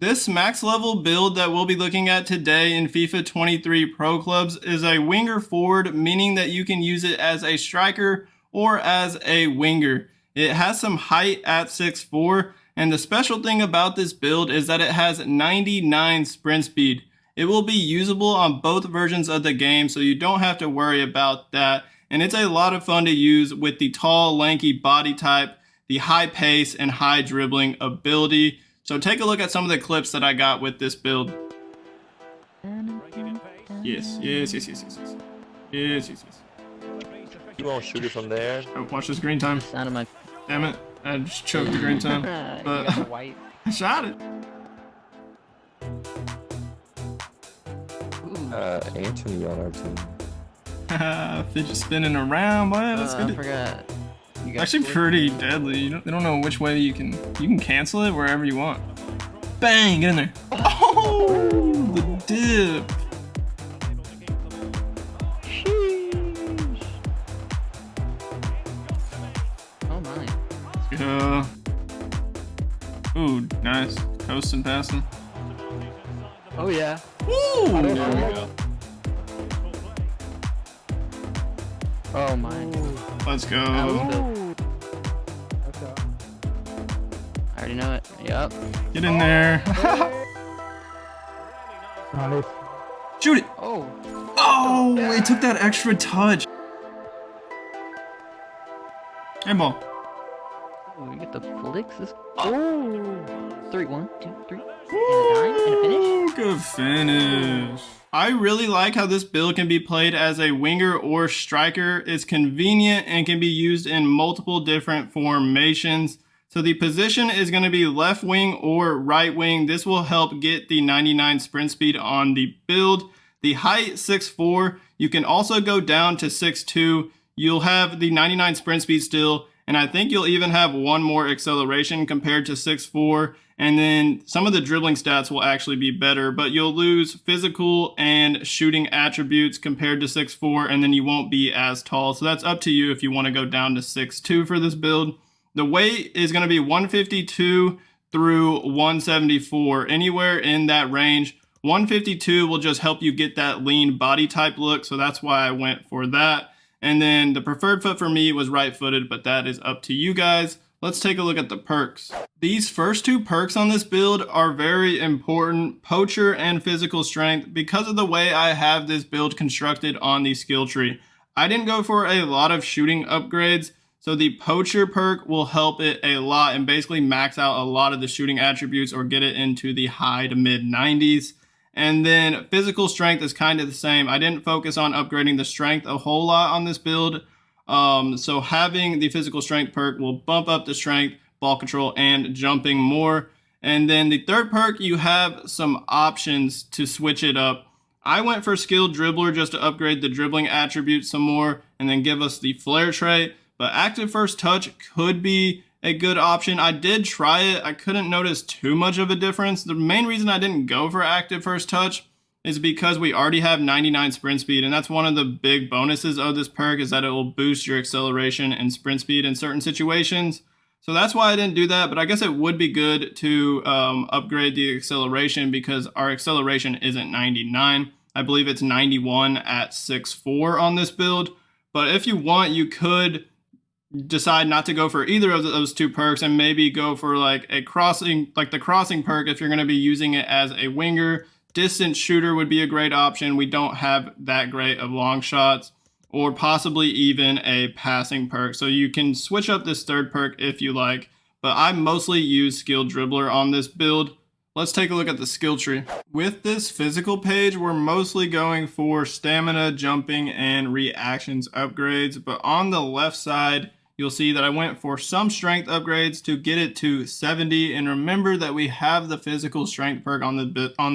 This max level build that we'll be looking at today in FIFA 23 Pro Clubs is a winger forward, meaning that you can use it as a striker or as a winger. It has some height at 6'4", and the special thing about this build is that it has 99 sprint speed. It will be usable on both versions of the game, so you don't have to worry about that. And it's a lot of fun to use with the tall, lanky body type, the high pace, and high dribbling ability. So take a look at some of the clips that I got with this build. Yes. You won't shoot it from there. Oh, watch this green time. Sound of my Damn it. I just choked the green time. But white. I shot it. Anthony on our team. Fidget spinning around, boy. That's I good. forgot. Actually pretty deadly. They don't know which way you can cancel it wherever you want. Bang! Get in there. Oh, the dip. Sheesh. Oh my. Let's go. Ooh, nice. Coasting passing. Oh yeah. Woo! There we go. Oh my. Let's go. That was built. I already know it. Yup. Get in there. Shoot it. Oh. Oh, it took that extra touch. Handball. Oh, we get the flicks. Oh. 3, 1, 2, 3. And a dime and a finish. Ooh, good finish. I really like how this build can be played as a winger or striker. It's convenient and can be used in multiple different formations. So the position is going to be left wing or right wing. This will help get the 99 sprint speed on the build. The height 6'4". You can also go down to 6'2". You'll have the 99 sprint speed still, and I think you'll even have one more acceleration compared to 6'4". And then some of the dribbling stats will actually be better, but you'll lose physical and shooting attributes compared to 6'4", and then you won't be as tall. So that's up to you if you want to go down to 6'2" for this build. The weight is going to be 152 through 174, anywhere in that range. 152 will just help you get that lean body type look, so that's why I went for that. And then the preferred foot for me was right-footed, but that is up to you guys. Let's take a look at the perks. These first two perks on this build are very important, poacher and physical strength, because of the way I have this build constructed on the skill tree. I didn't go for a lot of shooting upgrades, so the poacher perk will help it a lot and basically max out a lot of the shooting attributes or get it into the high to mid 90s. And then physical strength is kind of the same. I didn't focus on upgrading the strength a whole lot on this build. So having the physical strength perk will bump up the strength, ball control, and jumping more. And then the third perk, you have some options to switch it up. I went for skilled dribbler just to upgrade the dribbling attributes some more and then give us the flair trait. But active first touch could be a good option. I did try it. I couldn't notice too much of a difference. The main reason I didn't go for active first touch is because we already have 99 sprint speed, and that's one of the big bonuses of this perk, is that it will boost your acceleration and sprint speed in certain situations. So that's why I didn't do that, but I guess it would be good to upgrade the acceleration because our acceleration isn't 99. I believe it's 91 at 6'4" on this build. But if you want, you could decide not to go for either of those two perks and maybe go for like a crossing, like the crossing perk if you're going to be using it as a winger. Distance shooter would be a great option. We don't have that great of long shots, or possibly even a passing perk. So you can switch up this third perk if you like, but I mostly use skilled dribbler on this build. Let's take a look at the skill tree. With this physical page, we're mostly going for stamina, jumping, and reactions upgrades, but on the left side, you'll see that I went for some strength upgrades to get it to 70. And remember that we have the physical strength perk on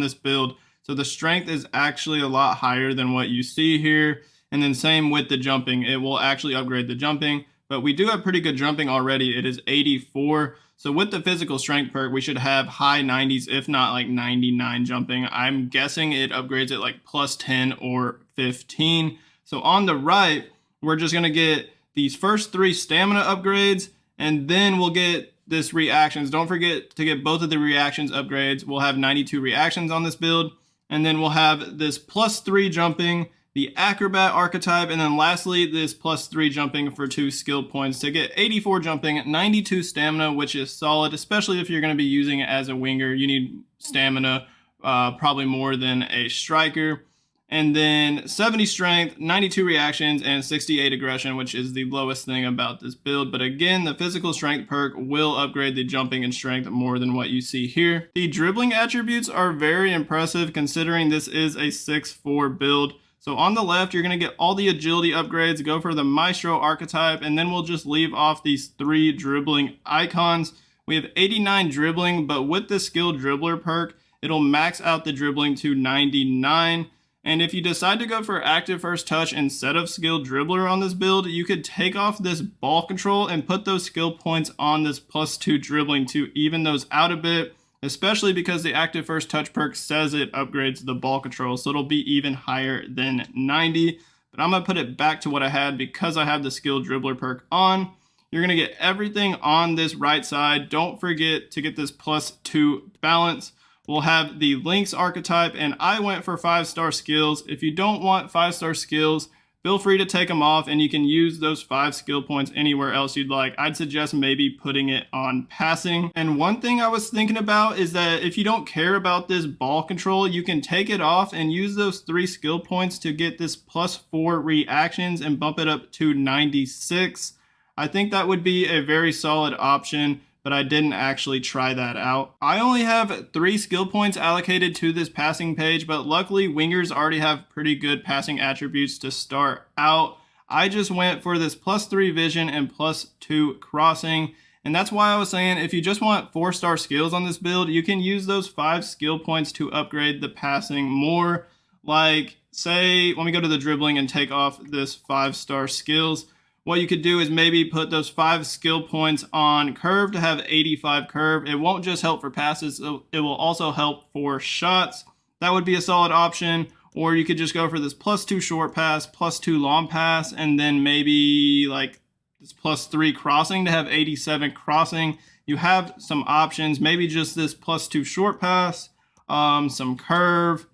this build. So the strength is actually a lot higher than what you see here. And then same with the jumping. It will actually upgrade the jumping. But we do have pretty good jumping already. It is 84. So with the physical strength perk, we should have high 90s, if not like 99 jumping. I'm guessing it upgrades it like plus 10 or 15. So on the right, we're just going to get these first 3 stamina upgrades, and then we'll get this reactions. Don't forget to get both of the reactions upgrades. We'll have 92 reactions on this build. And then we'll have this +3 jumping, the acrobat archetype, and then lastly, this +3 jumping for 2 skill points to get 84 jumping, 92 stamina, which is solid, especially if you're going to be using it as a winger. You need stamina, probably more than a striker. And then 70 strength, 92 reactions, and 68 aggression, which is the lowest thing about this build. But again, the physical strength perk will upgrade the jumping and strength more than what you see here. The dribbling attributes are very impressive considering this is a 6'4 build. So on the left, you're going to get all the agility upgrades, go for the Maestro archetype, and then we'll just leave off these 3 dribbling icons. We have 89 dribbling, but with the skill dribbler perk, it'll max out the dribbling to 99. And if you decide to go for active first touch instead of skill dribbler on this build, you could take off this ball control and put those skill points on this +2 dribbling to even those out a bit, especially because the active first touch perk says it upgrades the ball control, so it'll be even higher than 90. But I'm going to put it back to what I had because I have the skill dribbler perk on. You're going to get everything on this right side. Don't forget to get this +2 balance. We'll have the Lynx archetype, and I went for 5-star skills. If you don't want 5-star skills, feel free to take them off, and you can use those 5 skill points anywhere else you'd like. I'd suggest maybe putting it on passing. And one thing I was thinking about is that if you don't care about this ball control, you can take it off and use those 3 skill points to get this +4 reactions and bump it up to 96. I think that would be a very solid option, but I didn't actually try that out. I only have 3 skill points allocated to this passing page, but luckily wingers already have pretty good passing attributes to start out. I just went for this +3 vision and +2 crossing, and that's why I was saying if you just want 4-star skills on this build, you can use those 5 skill points to upgrade the passing more. Like, say, let me go to the dribbling and take off this 5-star skills. What you could do is maybe put those 5 skill points on curve to have 85 curve. It won't just help for passes, it will also help for shots. That would be a solid option. Or you could just go for this +2 short pass, +2 long pass, and then maybe like this +3 crossing to have 87 crossing. You have some options, maybe just this +2 short pass, some curve,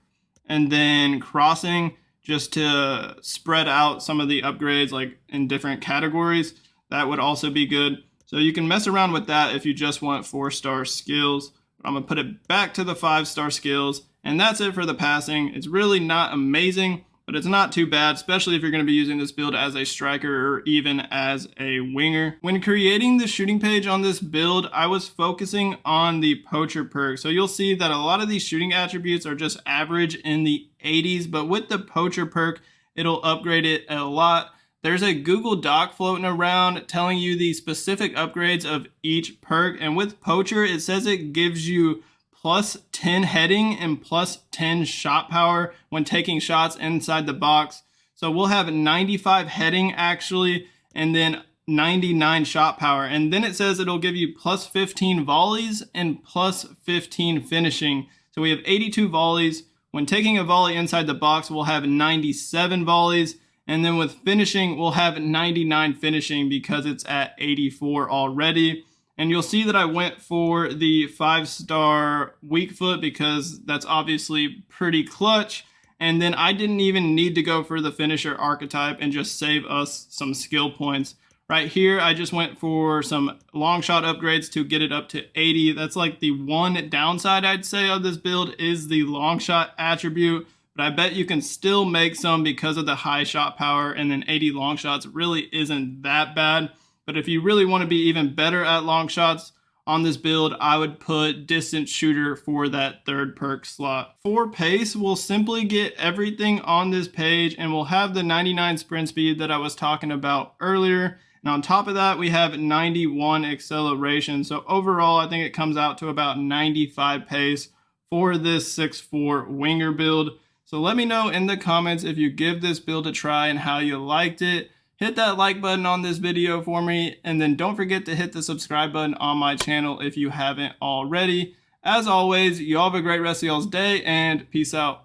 and then crossing, just to spread out some of the upgrades like in different categories. That would also be good. So you can mess around with that if you just want 4-star skills. But I'm gonna put it back to the 5-star skills, and that's it for the passing. It's really not amazing, but it's not too bad, especially if you're gonna be using this build as a striker or even as a winger. When creating the shooting page on this build, I was focusing on the poacher perk. So you'll see that a lot of these shooting attributes are just average in the 80s, but with the poacher perk, it'll upgrade it a lot. There's a Google Doc floating around telling you the specific upgrades of each perk, and with poacher, it says it gives you +10 heading and +10 shot power when taking shots inside the box. So we'll have 95 heading actually, and then 99 shot power. And then it says it'll give you +15 volleys and +15 finishing. So we have 82 volleys. When taking a volley inside the box, we'll have 97 volleys. And then with finishing, we'll have 99 finishing because it's at 84 already. And you'll see that I went for the 5-star weak foot because that's obviously pretty clutch. And then I didn't even need to go for the finisher archetype and just save us some skill points. Right here, I just went for some long shot upgrades to get it up to 80. That's like the one downside I'd say of this build is the long shot attribute. But I bet you can still make some because of the high shot power, and then 80 long shots really isn't that bad. But if you really want to be even better at long shots on this build, I would put distant shooter for that 3rd perk slot. For pace, we'll simply get everything on this page, and we'll have the 99 sprint speed that I was talking about earlier. And on top of that, we have 91 acceleration. So overall, I think it comes out to about 95 pace for this 6'4 winger build. So let me know in the comments if you give this build a try and how you liked it. Hit that like button on this video for me, and then don't forget to hit the subscribe button on my channel if you haven't already. As always, you all have a great rest of y'all's day, and peace out.